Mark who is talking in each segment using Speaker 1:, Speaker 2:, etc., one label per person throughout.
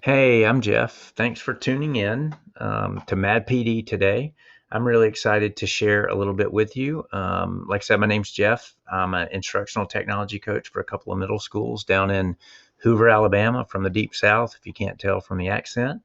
Speaker 1: Hey, I'm Jeff. Thanks for tuning in to MADpd today. I'm really excited to share a little bit with you. Like I said, my name's Jeff. I'm an instructional technology coach for a couple of middle schools down in Hoover, Alabama, from the Deep South, if you can't tell from the accent.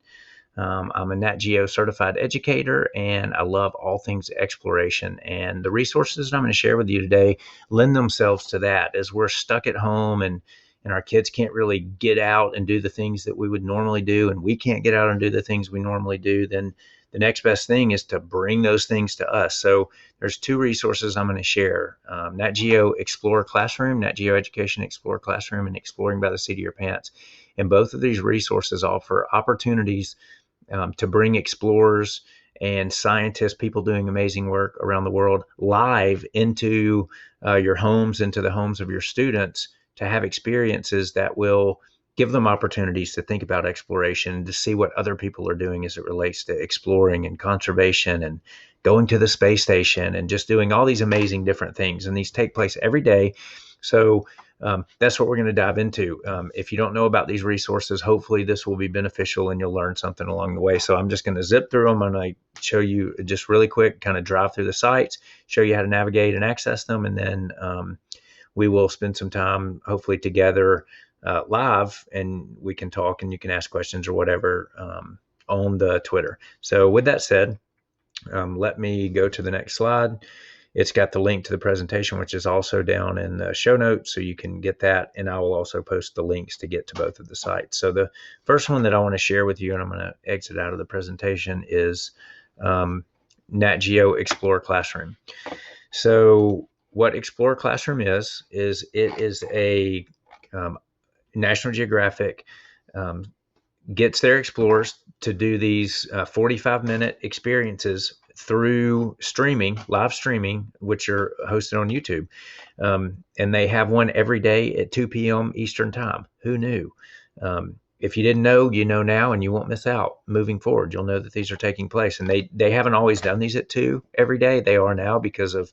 Speaker 1: I'm a NatGeo certified educator, and I love all things exploration. And the resources that I'm going to share with you today lend themselves to that as we're stuck at home and our kids can't really get out and do the things that we would normally do, and we can't get out and do the things we normally do. Then the next best thing is to bring those things to us. So there's two resources I'm going to share: NatGeo Explore Classroom, NatGeo Education Explore Classroom, and Exploring by the Seat of Your Pants. And both of these resources offer opportunities to bring explorers and scientists, people doing amazing work around the world, live into your homes, into the homes of your students, to have experiences that will give them opportunities to think about exploration and to see what other people are doing as it relates to exploring and conservation and going to the space station and just doing all these amazing different things. And these take place every day. So that's what we're going to dive into. If you don't know about these resources, hopefully this will be beneficial and you'll learn something along the way. So I'm just going to zip through them and I show you just really quick, kind of drive through the sites, show you how to navigate and access them. And then we will spend some time hopefully together live, and we can talk and you can ask questions or whatever on the Twitter. So with that said, let me go to the next slide. It's got the link to the presentation, which is also down in the show notes, so you can get that. And I will also post the links to get to both of the sites. So the first one that I want to share with you, and I'm going to exit out of the presentation, is NatGeo Explore Classroom. So what Explore Classroom is it is a National Geographic gets their explorers to do these 45-minute experiences through streaming, live streaming, which are hosted on YouTube. And they have one every day at 2 p.m. Eastern time. Who knew? If you didn't know, you know now, and you won't miss out moving forward. You'll know that these are taking place. And they haven't always done these at 2 every day. They are now because of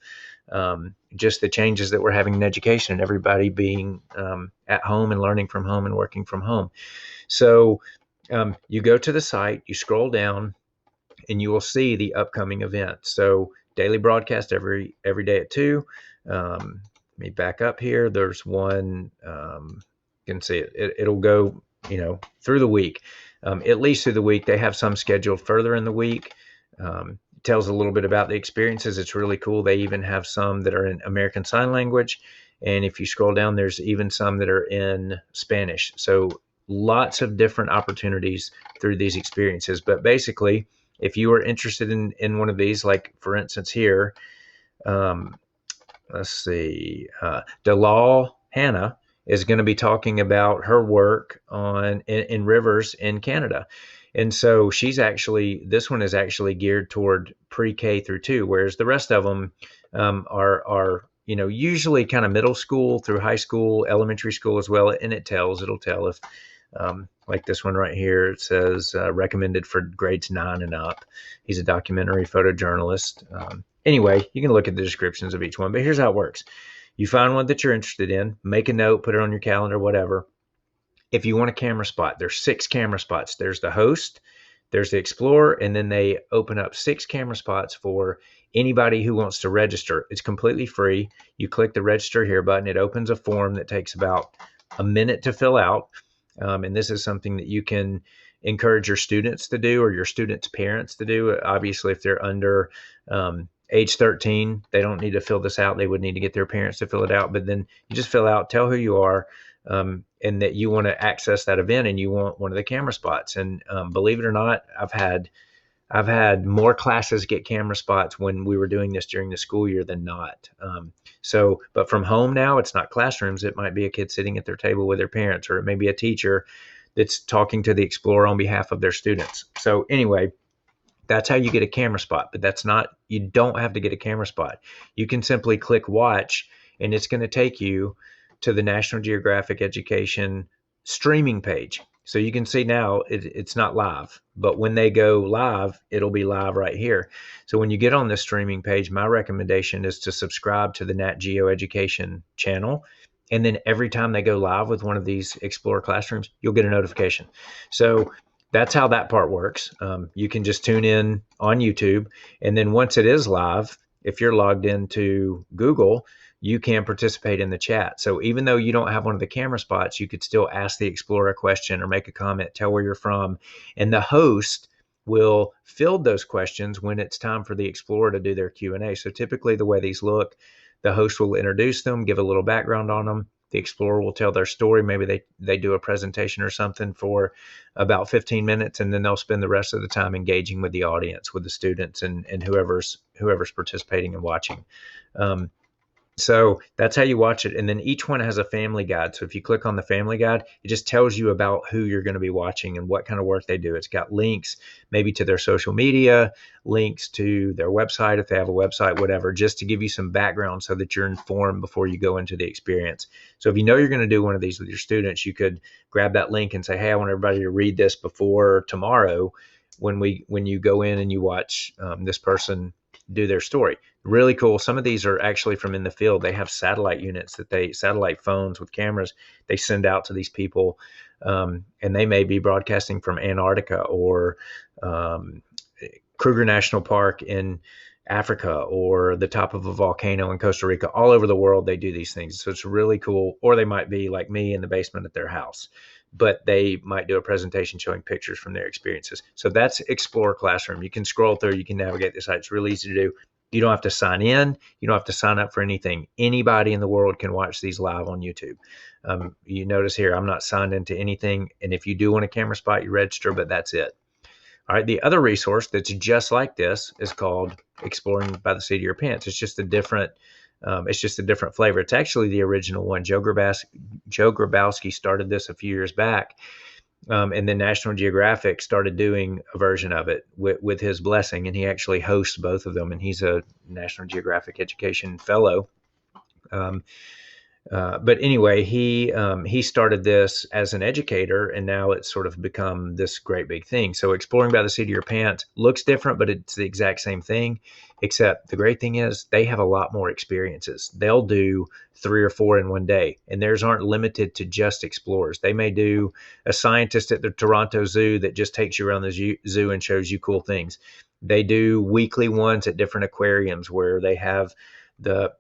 Speaker 1: just the changes that we're having in education and everybody being at home and learning from home and working from home. So you go to the site, you scroll down, and you will see the upcoming events. So daily broadcast every day at 2. Let me back up here. There's one, you can see it. It'll go, through the week, at least through the week. They have some scheduled further in the week. Tells a little bit about the experiences. It's really cool. They even have some that are in American Sign Language. And if you scroll down, there's even some that are in Spanish. So lots of different opportunities through these experiences. But basically, if you are interested in one of these, like for instance here, let's see, Delal Hannah is going to be talking about her work in rivers in Canada. And so this one is actually geared toward pre-K through 2, whereas the rest of them are usually kind of middle school through high school, elementary school as well. And it'll tell if, like this one right here, it says recommended for grades 9 and up. He's a documentary photojournalist. Anyway, you can look at the descriptions of each one, but here's how it works. You find one that you're interested in, make a note, put it on your calendar, whatever. If you want a camera spot, there's 6 camera spots. There's the host, there's the explorer, and then they open up 6 camera spots for anybody who wants to register. It's completely free. You click the register here button. It opens a form that takes about a minute to fill out. And this is something that you can encourage your students to do, or your students' parents to do. Obviously, if they're under age 13, they don't need to fill this out. They would need to get their parents to fill it out. But then you just fill out, tell who you are, and that you want to access that event and you want one of the camera spots. And believe it or not, I've had more classes get camera spots when we were doing this during the school year than not. But from home now, it's not classrooms. It might be a kid sitting at their table with their parents, or it may be a teacher that's talking to the explorer on behalf of their students. So anyway, that's how you get a camera spot. But you don't have to get a camera spot. You can simply click watch, and it's going to take you to the National Geographic Education streaming page. So you can see now it's not live, but when they go live, it'll be live right here. So when you get on this streaming page, my recommendation is to subscribe to the NatGeo Education channel And then every time they go live with one of these Explorer classrooms, you'll get a notification. So that's how that part works. You can just tune in on YouTube. And then once it is live, if you're logged into Google, you can participate in the chat. So even though you don't have one of the camera spots, you could still ask the Explorer a question or make a comment, tell where you're from. And the host will field those questions when it's time for the Explorer to do their Q&A. So typically the way these look, the host will introduce them, give a little background on them. The Explorer will tell their story. Maybe they do a presentation or something for about 15 minutes, and then they'll spend the rest of the time engaging with the audience, with the students and whoever's participating and watching. So that's how you watch it. And then each one has a family guide. So if you click on the family guide, it just tells you about who you're going to be watching and what kind of work they do. It's got links maybe to their social media, links to their website if they have a website, whatever, just to give you some background so that you're informed before you go into the experience. So if you know you're going to do one of these with your students, you could grab that link and say, hey, I want everybody to read this before tomorrow when you go in and you watch this person do their story. Really cool. Some of these are actually from in the field. They have satellite units satellite phones with cameras they send out to these people. And they may be broadcasting from Antarctica or Kruger National Park in Africa or the top of a volcano in Costa Rica. All over the world, they do these things. So it's really cool. Or they might be like me in the basement at their house, but they might do a presentation showing pictures from their experiences. So that's Explore Classroom. You can scroll through, you can navigate the site. It's really easy to do. You don't have to sign in. You don't have to sign up for anything. Anybody in the world can watch these live on YouTube. You notice here, I'm not signed into anything. And if you do want a camera spot, you register, but that's it. All right. The other resource that's just like this is called Exploring by the Seat of Your Pants. It's just a different flavor. It's actually the original one. Joe Grabowski started this a few years back. And then National Geographic started doing a version of it with his blessing. And he actually hosts both of them. And he's a National Geographic Education Fellow. But anyway, he started this as an educator, and now it's sort of become this great big thing. So Exploring by the Seat of Your Pants looks different, but it's the exact same thing, except the great thing is they have a lot more experiences. They'll do 3 or 4 in one day, and theirs aren't limited to just explorers. They may do a scientist at the Toronto Zoo that just takes you around the zoo and shows you cool things. They do weekly ones at different aquariums where they have the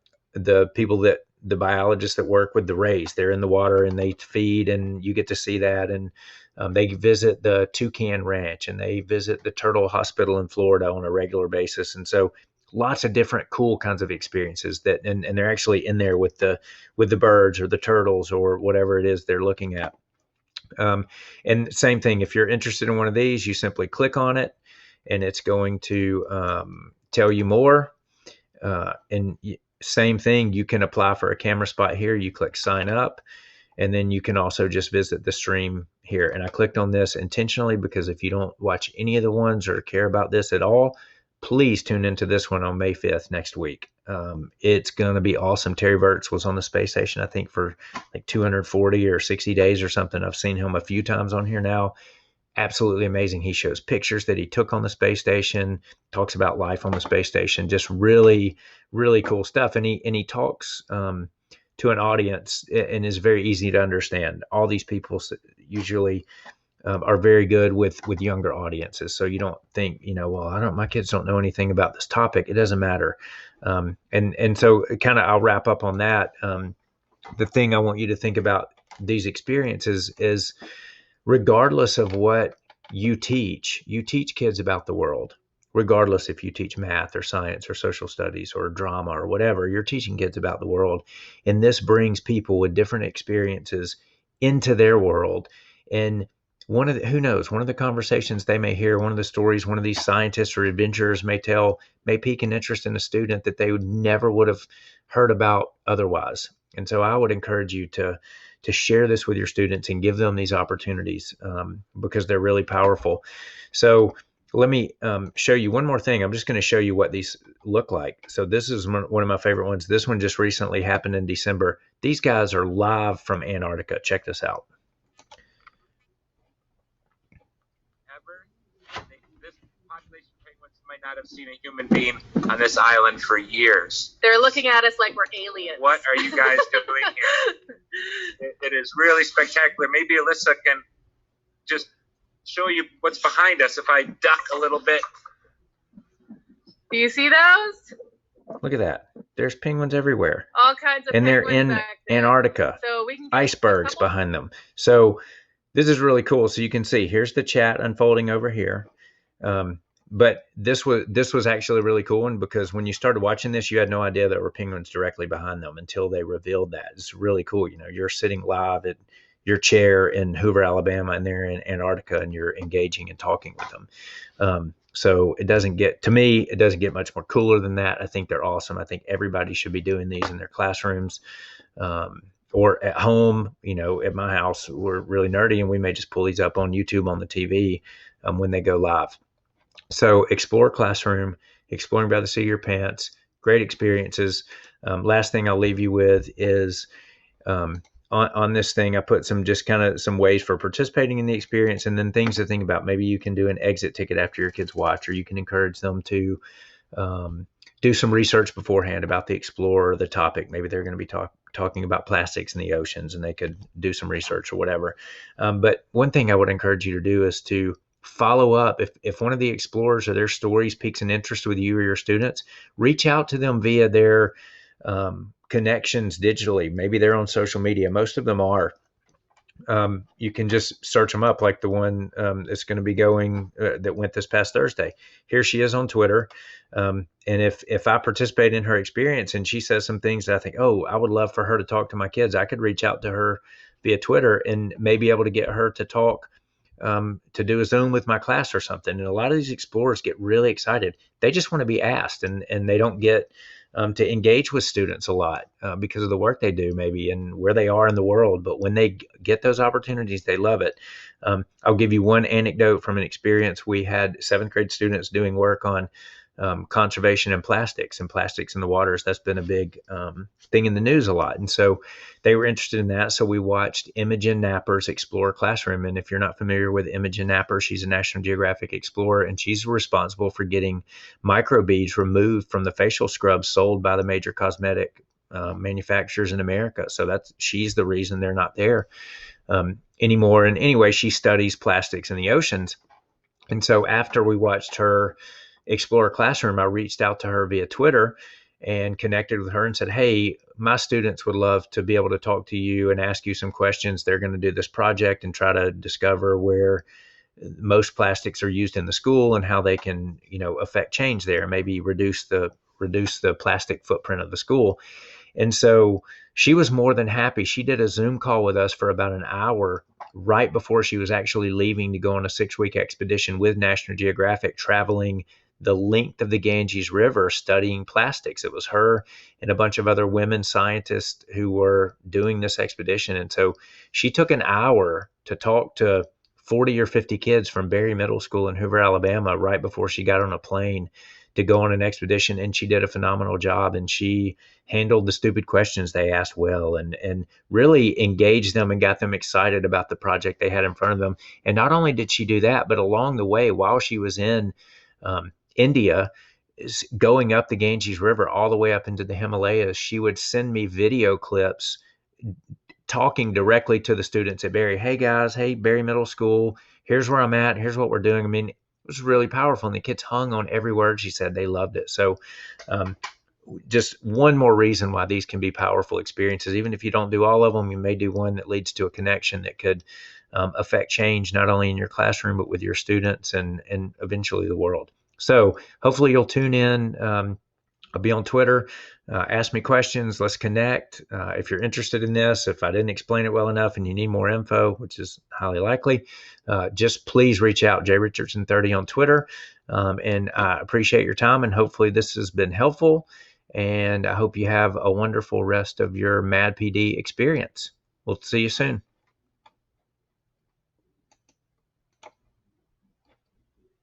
Speaker 1: people the biologists that work with the rays. They're in the water and they feed, and you get to see that. And they visit the Toucan Ranch, and they visit the Turtle Hospital in Florida on a regular basis. And so lots of different cool kinds of experiences and they're actually in there with the birds or the turtles or whatever it is they're looking at. And same thing, if you're interested in one of these, you simply click on it and it's going to tell you more. Same thing, you can apply for a camera spot here. You click sign up, and then you can also just visit the stream here. And I clicked on this intentionally because if you don't watch any of the ones or care about this at all, please tune into this one on May 5th next week. It's going to be awesome. Terry Virts was on the space station, I think, for like 240 or 60 days or something. I've seen him a few times on here now. Absolutely amazing. He shows pictures that he took on the space station, talks about life on the space station, just really, really cool stuff. And he talks to an audience and is very easy to understand. All these people usually are very good with younger audiences. So you don't think, well, my kids don't know anything about this topic. It doesn't matter. And so kind of I'll wrap up on that. The thing I want you to think about these experiences is, regardless of what you teach kids about the world. Regardless if you teach math or science or social studies or drama or whatever, you're teaching kids about the world. And this brings people with different experiences into their world. And who knows, one of the conversations they may hear, one of the stories one of these scientists or adventurers may tell, may pique an interest in a student that they never would have heard about otherwise. And so I would encourage you to share this with your students and give them these opportunities because they're really powerful. So let me show you one more thing. I'm just going to show you what these look like. So this is one of my favorite ones. This one just recently happened in December. These guys are live from Antarctica. Check this out.
Speaker 2: This population of penguins might not have seen a human being on this island for years.
Speaker 3: They're looking at us like we're aliens.
Speaker 2: What are you guys doing here? It is really spectacular. Maybe Alyssa can just show you what's behind us if I duck a little bit.
Speaker 3: Do you see those?
Speaker 1: Look at that. There's penguins everywhere.
Speaker 3: All kinds of
Speaker 1: and they're
Speaker 3: penguins
Speaker 1: in
Speaker 3: back there.
Speaker 1: Antarctica.
Speaker 3: So we can
Speaker 1: Icebergs behind them. So this is really cool. So you can see here's the chat unfolding over here. But this was actually a really cool one, because when you started watching this, you had no idea there were penguins directly behind them until they revealed that. It's really cool. You know, you're sitting live at your chair in Hoover, Alabama, and they're in Antarctica, and you're engaging and talking with them. So it doesn't get much more cooler than that. I think they're awesome. I think everybody should be doing these in their classrooms, or at home. You know, at my house, we're really nerdy, and we may just pull these up on YouTube on the TV when they go live. So explore classroom, exploring by the seat of your pants, great experiences. Last thing I'll leave you with is on this thing, I put some ways for participating in the experience, and then things to think about. Maybe you can do an exit ticket after your kids watch, or you can encourage them to do some research beforehand about the Explorer, the topic. Maybe they're going to be talking about plastics in the oceans, and they could do some research or whatever. But one thing I would encourage you to do is to follow up. If one of the explorers or their stories piques an interest with you or your students, reach out to them via their connections digitally. Maybe they're on social media. Most of them are. You can just search them up, like the one that's going to be going that went this past Thursday. Here she is on Twitter. And if I participate in her experience and she says some things that I think, oh, I would love for her to talk to my kids, I could reach out to her via Twitter and maybe able to get her to talk, to do a Zoom with my class or something. And a lot of these explorers get really excited. They just want to be asked, and they don't get to engage with students a lot because of the work they do maybe and where they are in the world. But when they get those opportunities, they love it. I'll give you one anecdote from an experience. We had 7th grade students doing work on conservation and plastics in the waters. That's been a big thing in the news a lot. And so they were interested in that. So we watched Imogen Napper's Explorer Classroom. And if you're not familiar with Imogen Napper, she's a National Geographic explorer, and she's responsible for getting microbeads removed from the facial scrubs sold by the major cosmetic manufacturers in America. So she's the reason they're not there anymore. And anyway, she studies plastics in the oceans. And so after we watched her Explorer Classroom, I reached out to her via Twitter and connected with her and said, hey, my students would love to be able to talk to you and ask you some questions. They're going to do this project and try to discover where most plastics are used in the school and how they can, affect change there, maybe reduce the plastic footprint of the school. And so she was more than happy. She did a Zoom call with us for about an hour right before she was actually leaving to go on a 6-week expedition with National Geographic, traveling the length of the Ganges River studying plastics. It was her and a bunch of other women scientists who were doing this expedition. And so she took an hour to talk to 40 or 50 kids from Berry Middle School in Hoover, Alabama, right before she got on a plane to go on an expedition. And she did a phenomenal job, and she handled the stupid questions they asked well, and really engaged them and got them excited about the project they had in front of them. And not only did she do that, but along the way, while she was in India, is going up the Ganges River all the way up into the Himalayas, she would send me video clips talking directly to the students at Berry. Hey guys, hey Berry Middle School, here's where I'm at, here's what we're doing. I mean, it was really powerful, and the kids hung on every word she said. They loved it. So just one more reason why these can be powerful experiences. Even if you don't do all of them, you may do one that leads to a connection that could affect change, not only in your classroom, but with your students and eventually the world. So hopefully you'll tune in. I'll be on Twitter. Ask me questions. Let's connect. If you're interested in this, if I didn't explain it well enough and you need more info, which is highly likely, just please reach out, jrichardson30 on Twitter. And I appreciate your time, and hopefully this has been helpful. And I hope you have a wonderful rest of your MADpd experience. We'll see you soon.